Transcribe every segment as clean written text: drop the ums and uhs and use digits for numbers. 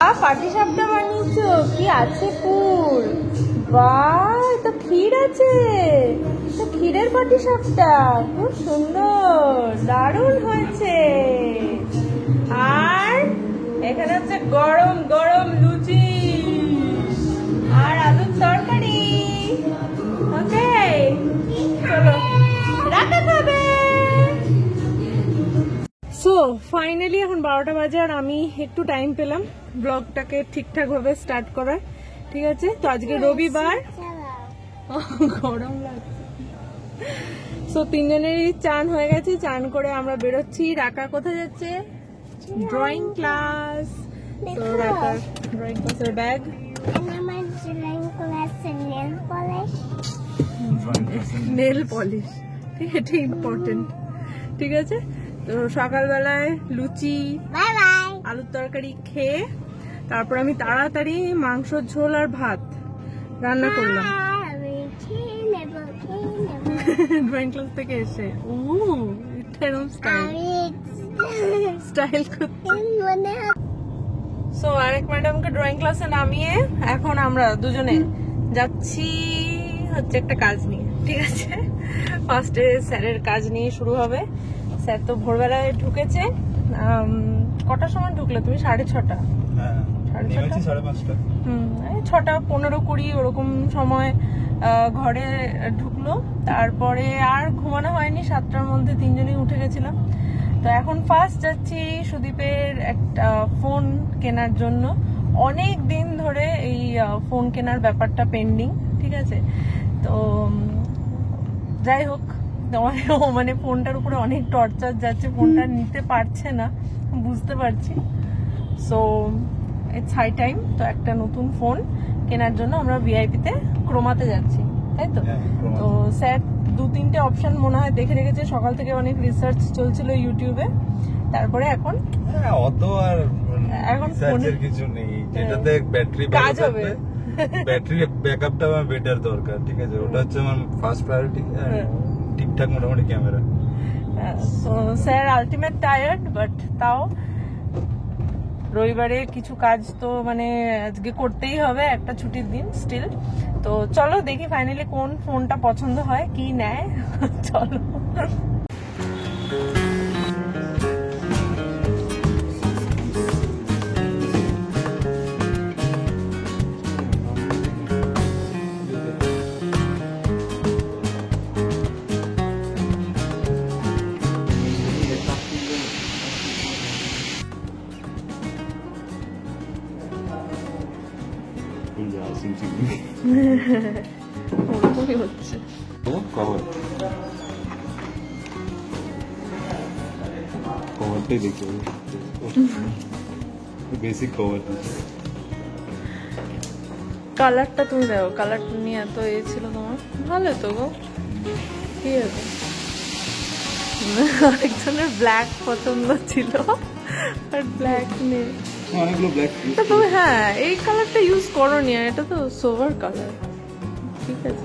পাটিসাপটা বানিয়েছো? কি আছে পুর? বাহ, তো ক্ষীর আছে, তো ক্ষীরের পাটিসাপটা খুব সুন্দর, দারুণ হয়েছে। আর এখানে হচ্ছে গরম গরম লুচি আর আলুর তরকারি। ওকে, চলো রাখা খাবে। সো ফাইনালি এখন 12টা বাজে আর আমি একটু টাইম পেলাম ব্লগটাকে ঠিকঠাক ভাবে স্টার্ট করার। ঠিক আছে, তো আজকে রবিবার, গরম লাগছে। সো তিনজনেরই চান হয়ে গেছে, চান করে আমরা বেরোচ্ছি। রাকা কোথায় যাচ্ছে? Drawing class. তো রাকার ড্রয়িং ক্লাসের ব্যাগ, নেল পলিশ, এটা ইম্পর্টেন্ট। ঠিক আছে, তো সকালবেলায় লুচি আলুর তরকারি খেয়ে তারপর আমি তাড়াতাড়ি মাংসর ঝোল আর ভাত রান্না করলাম ড্রয়িং ক্লাস থেকে এসে। স্টাইল করতে। সো আরেক ম্যাডামকে ড্রয়িং ক্লাসে নামিয়ে এখন আমরা দুজনে যাচ্ছি হচ্ছে একটা কাজ নিয়ে। ঠিক আছে, ফার্স্টে স্যারের কাজ নিয়ে শুরু হবে। স্যার তো ভোরবেলায় ঢুকেছে। কটার সময় ঢুকলে তুমি? 6:30? 6টা 15-20 ওরকম সময় ঘরে ঢুকলো। তারপরে আর ঘুমানো হয়নি, 7টার মধ্যে তিনজনই উঠে গেছিলাম। তো এখন ফার্স্ট যাচ্ছি সুদীপের একটা ফোন কেনার জন্য। অনেক দিন ধরে এই ফোন কেনার ব্যাপারটা পেন্ডিং। ঠিক আছে, তো যাই হোক, মানে ফোনটার উপরে অনেক টর্চার যাচ্ছে, ফোনটা নিতে পারছে না, বুঝতে পারছি। So it's high time. তো একটা নতুন ফোন কেনার জন্য আমরা ভিআইপিতে ক্রোমাতে যাচ্ছি, তাই তো? তো স্যার 2-3টে অপশন মনে হয় দেখে রেখেছে, সকাল থেকে অনেক রিসার্চ চলছিল ইউটিউবে। তারপরে এখন রিসার্চের কিছু নেই, যেটাতে ব্যাটারি কাজ হবে, ব্যাটারি ব্যাকআপটা আমার বেটার দরকার। ঠিক আছে, ওটা হচ্ছে আমার ফার্স্ট প্রায়োরিটি। ঠিকঠাক মোটামুটি camera. So sir ultimate tired, but তাও রবিবারে কিছু কাজ তো মানে আজকে করতেই হবে, একটা ছুটির দিন স্টিল। তো চলো দেখি ফাইনালি কোন ফোনটা পছন্দ হয়, কি নেয়। চলো। ওরকমই হচ্ছে। কভারটাই দেখি, বেসিক কভার। কালারটা তুমি দেখো, কালারটা নিয়ে এত ছিল তোমার, ভালো তো গো। ঠিক আছে, আরেকজনের ব্ল্যাক পছন্দ ছিল, বাট ব্ল্যাক নেই। অনেকগুলো ব্ল্যাক। তুমি হ্যাঁ এই কালারটা ইউজ করো নি, আর এটা তো সোভার কালার। ঠিক আছে,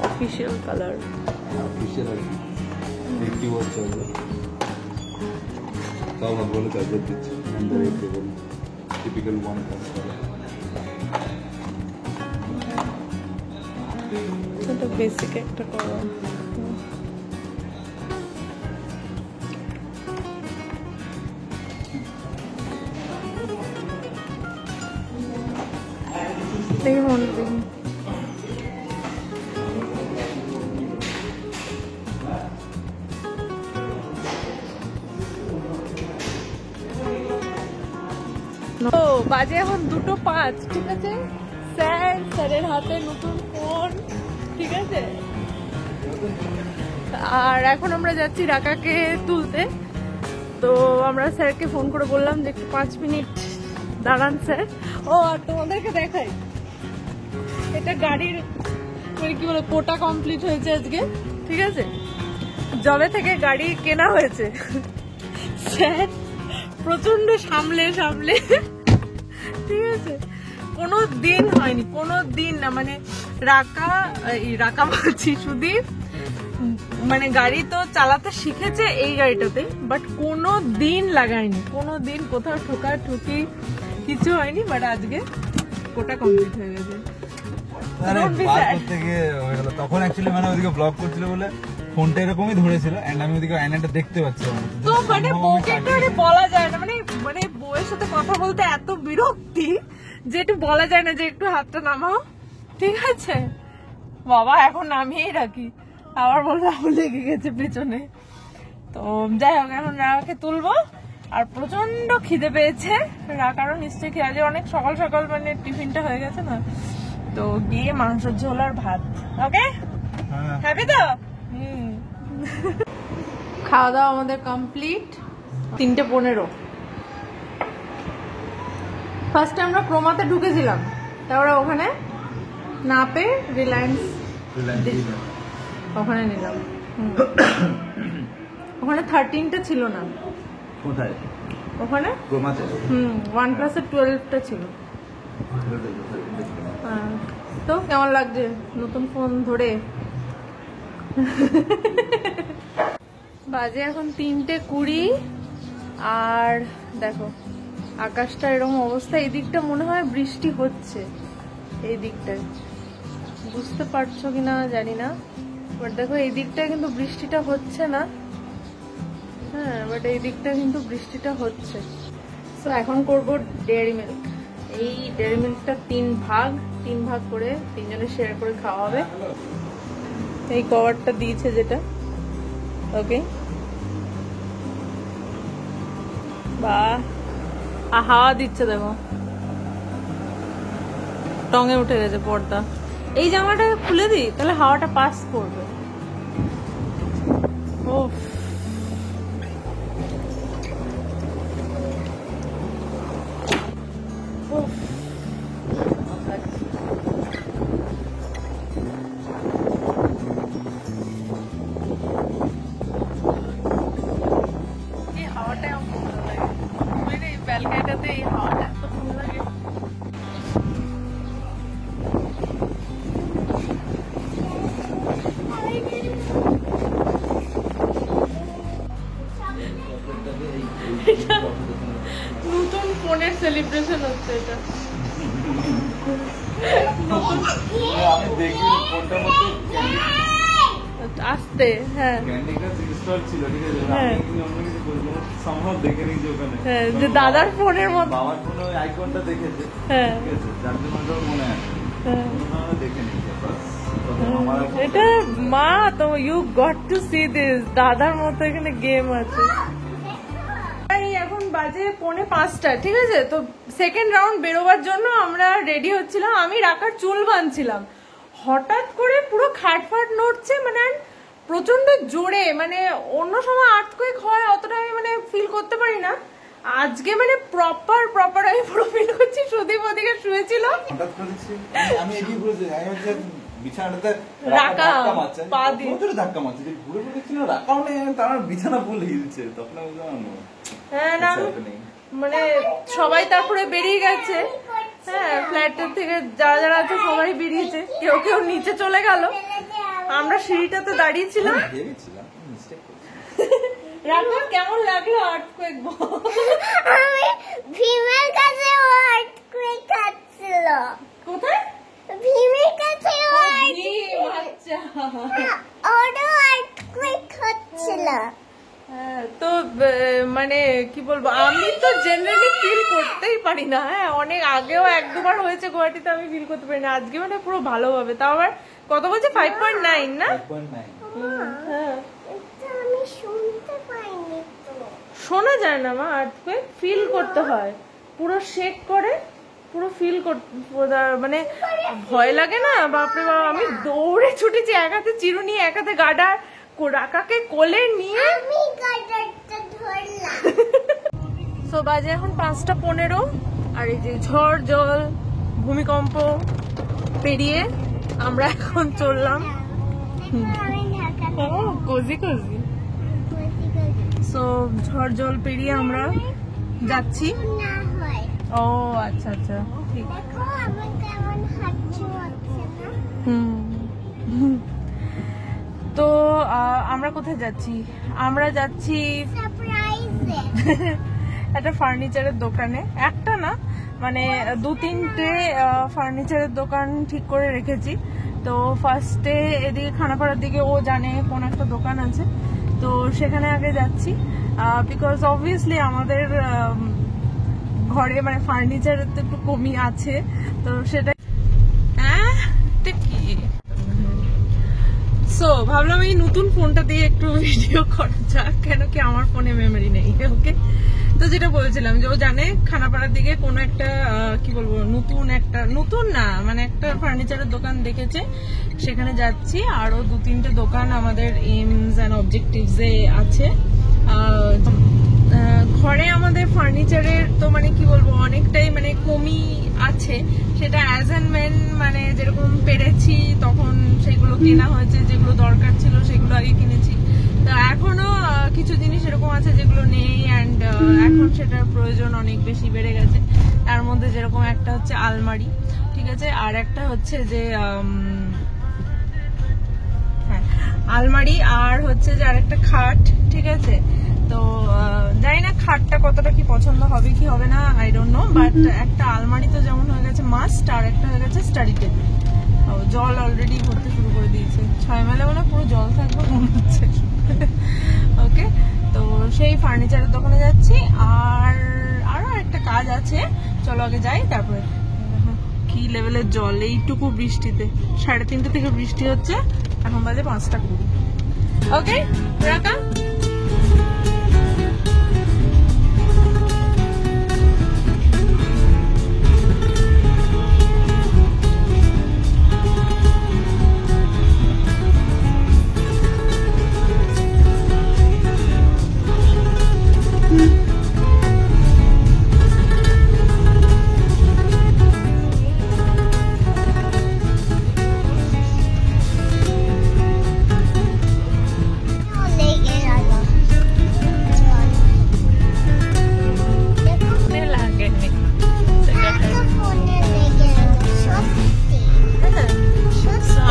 অফিসিয়াল কালার। অফিসিয়াল আর কি ওয়াট চলবে, তাও ভালো বলে চার্জার দিচ্ছে। টিপিক্যাল ওয়ান এটা বেসিক একটা করো। বাজে এখন 2:05। ঠিক আছে, স্যারের হাতে নতুন ফোন। ঠিক আছে, আর এখন আমরা যাচ্ছি রাকাকে তুলতে। তো আমরা স্যারকে ফোন করে বললাম যে একটু 5 মিনিট দাঁড়ান স্যার। ও আর তোমাদেরকে দেখাই, এটা গাড়ির মানে কি বলে কোটা কমপ্লিট হয়েছে আজকে। ঠিক আছে, জবে থেকে গাড়ি কেনা হয়েছে। স্যার প্রচন্ড সামলে সামলে, ঠিক আছে, কোনো দিন হয়নি, কোনো দিন না, মানে রাকা বলছি সুদীপ, মানে গাড়ি তো চালাতে শিখেছে এই গাড়িটাতে, বাট কোনো দিন লাগায়নি, কোনো দিন কোথাও ঠোকাঠুকি কিছু হয়নি, বাট আজকে ওটা কমপ্লিট হয়ে গেছে। আরে বার করতে গিয়ে হয়ে গেল। তখন অ্যাকচুয়ালি মানে ওদিকে ব্লগ করছিল বলে ফোনটা এরকমই ধরেছিল, এন্ড আমি ওদিকে আয়নাটা দেখতে পাচ্ছিলাম। তো মানে বউকে তো এটা বলা যায় না, মানে মানে বউয়ের সাথে কথা বলতে এত বিরক্তি যে একটু বলা যায় না যে একটু হাতটা নামাও, ঠিক আছে বাবা, এখন নামিয়েই রাখি। আবার বললাম লেগে গেছে পেছনে। তো যাই হোক, এখন রাখাকে তুলবো। আর প্রচন্ড খিদে পেয়েছে, রাখারও নিশ্চয়ই খেয়ে আছে, অনেক সকাল সকাল মানে টিফিনটা হয়ে গেছে না, তো গিয়ে মাংসের ঝোল আর ভাত। ওকে, হ্যাপি তো? খাওয়া দাওয়া আমাদের কমপ্লিট। 3:15। ফার্স্টে আমরা ক্রোমাতে ঢুকেছিলাম, তারপরে ওখানে না পেয়ে রিলায়েন্স ওখানে নিলাম। ওখানে 13টা ছিল না। কোথায়? ওখানে ক্রোমাতে। OnePlus-এর 12টা ছিল। তো কেমন লাগছে নতুন ফোন ধরে? বাজে এখন 3:20। আর দেখো আকাশটা এরকম অবস্থা, এই দিকটা মনে হয় বৃষ্টি হচ্ছে, এই দিকটায় বুঝতে পারছো কিনা জানি না, বাট দেখো এই দিকটায় কিন্তু বৃষ্টিটা হচ্ছে না। হ্যাঁ, বাট এই দিকটা কিন্তু বৃষ্টিটা হচ্ছে। তো এখন করবো ডেয়ারি মিল্ক। এই ডেয়ারি মিল্কটা 3 ভাগ করে 3 জনে শেয়ার করে খাওয়া হবে। এই কভারটা দিয়েছে যেটা, ওকে। বা হাওয়া দিচ্ছে, দেখো টঙে উঠে গেছে পর্দা। এই জামাটা খুলে দিই, তাহলে হাওয়াটা পাস করবে। ও ব্যালকনিটাতে এই হাওয়াটা এত ভালো লাগে। নতুন ফোনের সেলিব্রেশন হচ্ছে এটা। আমি দেখি ফোনটার মধ্যে আসতে, হ্যাঁ ক্যান্ডি ক্রাশ ইনস্টল ছিল, ঠিক আছে? হ্যাঁ। আমি অন্য কিছু করবো সম্ভব দেখে নিই যে ওখানে হ্যাঁ, যে দাদার ফোনের মতো বাবার ফোনে ওই আইকনটা দেখেছে, হ্যাঁ ঠিক আছে? যার জন্য ওটা মনে আছে, হ্যাঁ। ওটা দেখে নিয়েছে বাস। আমার আর এটা মা তো you got to see this, দাদার মতো এখানে গেম আছে। এই এখন বাজে 4:45, ঠিক আছে? তো সেকেন্ড রাউন্ড বেরোবার জন্য আমরা রেডি হচ্ছিলাম, আমি রাখার চুল বাঁধছিলাম, হঠাৎ করে পুরো খাটফাট নড়ছে, মানে প্রচন্ড জোরে, মানে অন্য সময় আর্থকুয়েক হয় অতটা আমি মানে ফিল করতে পারি না, আজকে মানে প্রপার আমি পুরো ফিল করছি। সুদীপ ওদিকে শুয়েছিল, হঠাৎ করেছি আমি এগিয়ে পড়েছি, আমি হচ্ছে বিছানাটাতে রাখা পা দিয়ে ধাক্কা মারছে, যে ঘুরে ঘুরে দেখছি না রাখাও নেই, তার বিছানা ফুল হিলছে, তখন আমি বুঝলাম হ্যাঁ না মানে সবাই তারপরে বেরিয়ে গেছে। হ্যাঁ, ফ্ল্যাটের থেকে যারা যারা আছে সবাই বেরিয়েছে, কেউ নিচে চলে গেল, আমরা সিঁড়িটাতে দাঁড়িয়েছিলাম। রাখা কেমন লাগলো আর্থকুয়েক? আমি ভীমের কাছে আর্থকুয়েক হচ্ছিল। কোথায়? ভীমের কাছে আচ্ছা, ওরও আর্থকুয়েক হচ্ছিল। তো মানে কি বলবো, আমি তো জেনারেলি ফিল করতেই পারি না। হ্যাঁ, অনেক আগেও 1-2 বার হয়েছে গুয়াহাটিতে, আমি ফিল করতে পারি না, আজকে মানে পুরো ভালোভাবে। তাও আবার কত বলছে 5.9 না? হ্যাঁ, আমি শুনতে পাইনি তো। শোনা যায় না মা, আর্থকুয়েক ফিল করতে হয়, পুরো শেক করে পুরো ফিল করতে, মানে ভয় লাগে না বাপরে বাবা। আমি দৌড়ে ছুটেছি, এক হাতে চিরুনি এক হাতে গার্ডার, রাকাকে কোলে নিয়ে আমি গার্ডারটা ধরলাম। সো বাজে এখন 5:15, আর এই যে ঝড় জল ভূমিকম্প পেরিয়ে আমরা এখন চললাম কোজি। সো ঝড় জল পেরিয়ে আমরা যাচ্ছি। না হয় ও আচ্ছা আচ্ছা, ঠিক। দেখো আমার কেমন হাঁটছে হচ্ছে না। তো আমরা কোথায় যাচ্ছি? আমরা যাচ্ছি সারপ্রাইজে একটা ফার্নিচারের দোকানে, একটা না মানে 2-3টে ফার্নিচারের দোকান ঠিক করে রেখেছি। তো ফার্স্টে এদিকে খানাপাড়ার দিকে ও জানে কোন একটা দোকান আছে, তো সেখানে আগে যাচ্ছি। বিকজ অবভিয়াসলি আমাদের ঘরে মানে ফার্নিচারের তো একটু কমই আছে, তো সেটা কি। সো ভাবলাম এই নতুন ফোনটা দিয়ে একটু ভিডিও করা যাক, কেন কি আমার ফোনে মেমোরি নেই। ওকে, তো যেটা বলছিলাম যে ও জানে খানাপাড়ার দিকে কোনো একটা কি বলবো নতুন না মানে একটা ফার্নিচারের দোকান দেখেছে, সেখানে যাচ্ছি। আরো 2-3টে দোকান আমাদের এইমস এন্ড অবজেক্টিভস এ আছে। ঘরে আমাদের ফার্নিচারের তো মানে কি বলবো অনেকটাই মানে কমই আছে, সেটা অ্যাজ অ্যান্ড ওয়েন মানে যেরকম পেরেছি তখন সেগুলো কেনা হয়েছে, যেগুলো দরকার ছিল সেগুলো আগে কিনেছি। তো এখনো কিছু জিনিস এরকম আছে যেগুলো নেই, অ্যান্ড এখন সেটার প্রয়োজন অনেক বেশি বেড়ে গেছে। তার মধ্যে যেরকম একটা হচ্ছে আলমারি, ঠিক আছে, আর একটা হচ্ছে যে আলমারি, আর হচ্ছে যে আরেকটা খাট, ঠিক আছে। তো জানি না খাটটা কতটা কি পছন্দ হবে কি হবে না, আই ডোন্ট নো, বাট একটা আলমারি তো যেমন হয়ে গেছে মাস্ট, আর একটা হয়ে গেছে স্টাডি টেবিল। জল অলরেডি ভরতে শুরু করে দিয়েছে, 6 মেলা মানে পুরো জল থাকবে মনে হচ্ছে। ওকে, তো সেই ফার্নিচারের দোকানে যাচ্ছি। আর আরো একটা কাজ আছে, চলো আগে যাই। তারপরে কি লেভেলের জল এইটুকু বৃষ্টিতে, 3:30 থেকে বৃষ্টি হচ্ছে, এখন বাজে 5:20। ওকে রাখা।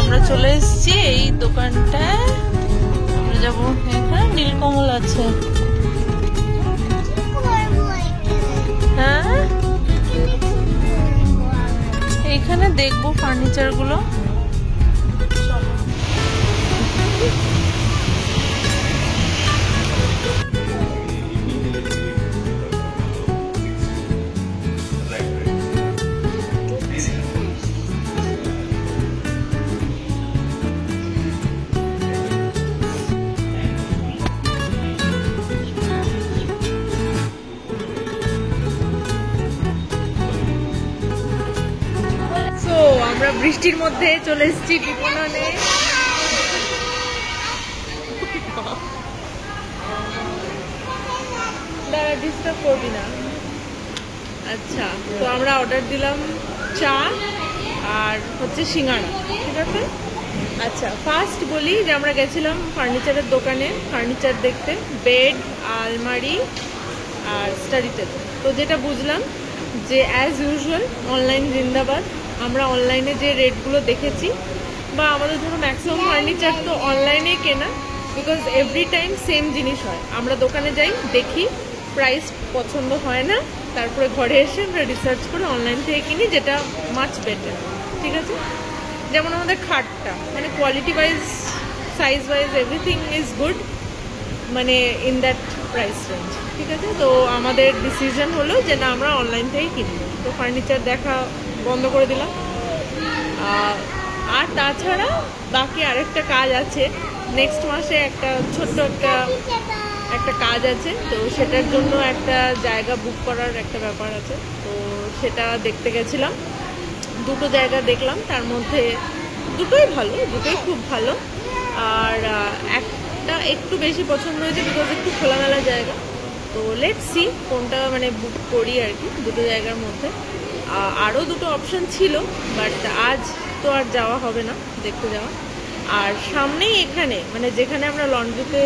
আমরা চলে এসেছি এই দোকানটায়, আমরা যাবো। এখানে নীলকমল আছে, হ্যাঁ এইখানে দেখবো ফার্নিচার গুলো। আমরা বৃষ্টির মধ্যে চলে এসেছি বিপণনে। দাঁড়া, ডিস্টার্ব করবি না। আচ্ছা, তো আমরা অর্ডার দিলাম চা আর হচ্ছে সিঙ্গাড়া, ঠিক আছে। আচ্ছা, ফার্স্ট বলি যে আমরা গেছিলাম ফার্নিচারের দোকানে ফার্নিচার দেখতে, বেড, আলমারি আর স্টাডি টেবিল। তো যেটা বুঝলাম যে অ্যাজ ইউজুয়াল অনলাইন জিন্দাবাদ। আমরা অনলাইনে যে রেটগুলো দেখেছি, বা আমাদের ধরো ম্যাক্সিমাম ফার্নিচার তো অনলাইনে কেনা, বিকজ এভরি টাইম সেম জিনিস হয়। আমরা দোকানে যাই, দেখি, প্রাইস পছন্দ হয় না, তারপরে ঘরে এসে আমরা রিসার্চ করে অনলাইন থেকে কিনি, যেটা মাচ বেটার, ঠিক আছে। যেমন আমাদের খাটটা মানে quality wise, size wise everything is good, মানে ইন দ্যাট প্রাইস রেঞ্জ, ঠিক আছে। তো আমাদের ডিসিশন হলো যে না, আমরা অনলাইন থেকেই কিনবো। তো ফার্নিচার দেখা বন্ধ করে দিলাম। আর তাছাড়া বাকি আরেকটা কাজ আছে, নেক্সট মাসে একটা ছোট্ট একটা কাজ আছে, তো সেটার জন্য একটা জায়গা বুক করার একটা ব্যাপার আছে। তো সেটা দেখতে গেছিলাম, 2টো জায়গা দেখলাম, তার মধ্যে দুটোই ভালো, দুটোই খুব ভালো। আর একটা একটু বেশি পছন্দ হয়েছে, বিকজ একটু খোলামেলা জায়গা। তো লেটস সি কোনটা মানে বুক করি আর কি, 2টো জায়গার মধ্যে। আরও 2টো অপশন ছিল, বাট আজ তো আর যাওয়া হবে না দেখতে যাওয়া। আর সামনেই এখানে মানে যেখানে আমরা লন্ড্রিতে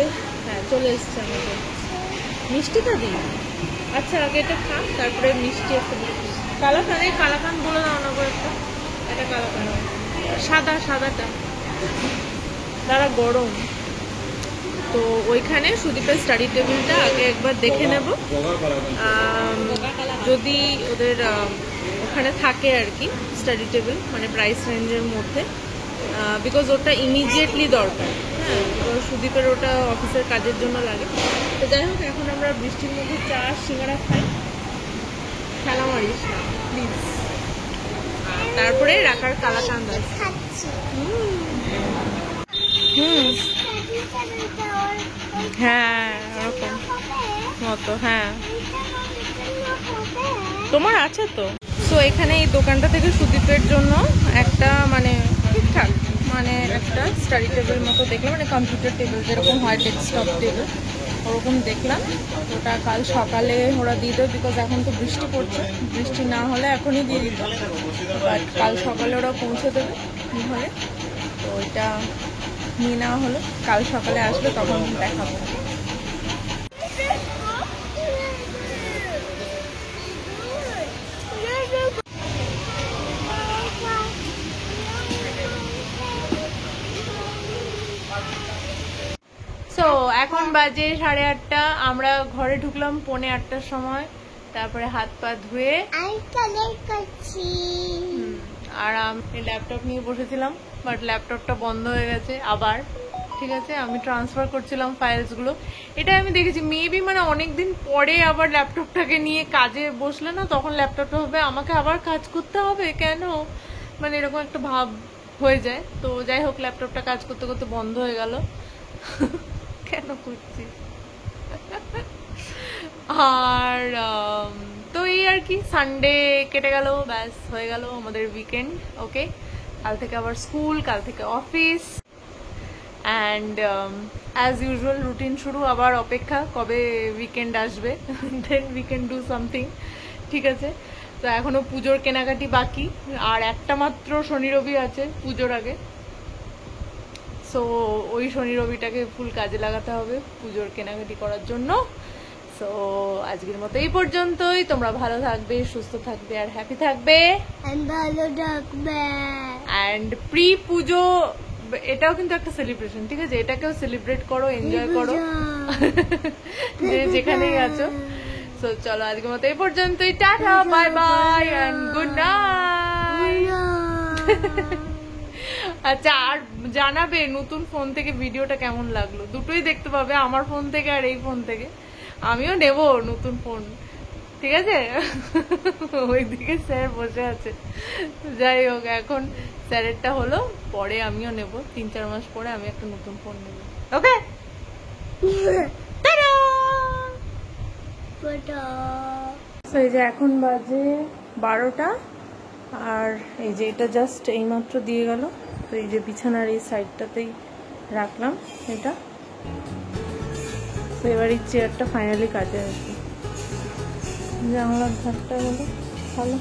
চলে এসেছি আমাদের মিষ্টিটা দিই। আচ্ছা, আগে এটা খান, তারপরে মিষ্টি একটা কালাকান। এই কালাকান বলে দাও না গো, একটা কালাকান, সাদাটা তারা গরম। তো ওইখানে সুদীপের স্টাডি টেবিলটা আগে একবার দেখে নেব, যদি ওদের ওখানে থাকে আর কি স্টাডি টেবিল, মানে প্রাইস রেঞ্জের মধ্যে, বিকজ ওটা ইমিডিয়েটলি দরকার। হ্যাঁ, বিকজ সুদীপের ওটা অফিসের কাজের জন্য লাগে। তো যাই হোক, এখন আমরা বৃষ্টির মধ্যে চা সিঙ্গারা খাই। খেলা মারিস না প্লিজ। তারপরে রাখার কালাকান্দ আছে। খাচ্ছি হ্যাঁ, ওরকম মতো। হ্যাঁ, তোমার আছে তো। সো এখানে এই দোকানটা থেকে সুদীপের জন্য একটা মানে ঠিকঠাক মানে একটা স্টাডি টেবিল মতো দেখলাম, মানে কম্পিউটার টেবিল যেরকম হয় ডেস্কটপ টেবিল ওরকম দেখলাম। ওটা কাল সকালে ওরা দিয়ে দেবে, বিকজ এখন তো বৃষ্টি পড়ছে, বৃষ্টি না হলে এখনই দিয়ে দিত, বাট কাল সকালে ওরা পৌঁছে দেবে ঘরে। তো ওইটা নিয়ে নেওয়া হলো, কাল সকালে আসলে তখন দেখাবো। সো এখন বাজে 8:30, আমরা ঘরে ঢুকলাম 7:45-র সময়। তারপরে হাত পা ধুয়ে আমি কালার করছি। আর আমি ল্যাপটপ নিয়ে বসেছিলাম, বাট ল্যাপটপটা বন্ধ হয়ে গেছে আবার। ঠিক আছে, আমি ট্রান্সফার করছিলাম ফাইলসগুলো। এটা আমি দেখেছি মেবি মানে অনেকদিন পরে আবার ল্যাপটপটাকে নিয়ে কাজে বসলে না, তখন ল্যাপটপটা হবে আমাকে আবার কাজ করতে হবে কেন, মানে এরকম একটা ভাব হয়ে যায়। তো যাই হোক, ল্যাপটপটা কাজ করতে করতে বন্ধ হয়ে গেল। কেন করছি। আর তো এই আর কি, সানডে কেটে গেল, ব্যাস হয়ে গেল আমাদের উইকেন্ড। ওকে, কাল থেকে আবার স্কুল, কাল থেকে office, and as usual routine শুরু। আবার অপেক্ষা কবে উইকেন্ড আসবে, then we can do something. ঠিক আছে, তো এখনো পুজোর কেনাকাটি বাকি, আর একটা মাত্র শনি রবি আছে পুজোর আগে। সো ওই শনি রবিটাকে ফুল কাজে লাগাতে হবে পুজোর কেনাকাটি করার জন্য। সো আজকের মতো এই পর্যন্তই। তোমরা ভালো থাকবে, সুস্থ থাকবে, আর হ্যাপি থাকবে। ভালো থাকবে। অ্যান্ড প্রি পুজো এটাও কিন্তু একটা সেলিব্রেশন, ঠিক আছে, এটাকেও সেলিব্রেট করো, এনজয় করো যে যেখানেই আছো। সো চলো আজকের মতো এই পর্যন্তই। Tata, bye bye and good night. আচ্ছা, আর জানাবে নতুন ফোন থেকে ভিডিওটা কেমন লাগলো, দুটোই দেখতে পাবে, আমার ফোন থেকে আর এই ফোন থেকে। আমিও নেব নতুন ফোন, ঠিক আছে। ওইদিকে স্যার বসে আছে। যাই হোক, এখন স্যারেরটা হলো, পরে আমিও নেব, 3-4 মাস পরে আমি একটা নতুন ফোন নেব। ওকে, এই যে এখন বাজে 12টা, আর এই যে এটা জাস্ট এইমাত্র দিয়ে গেল। তো এই যে বিছানার এই সাইডটাতেই রাখলাম এটা। তো এবার এই চেয়ারটা ফাইনালি কাজে আসবে। জানলার ধারটা হলো ভালো।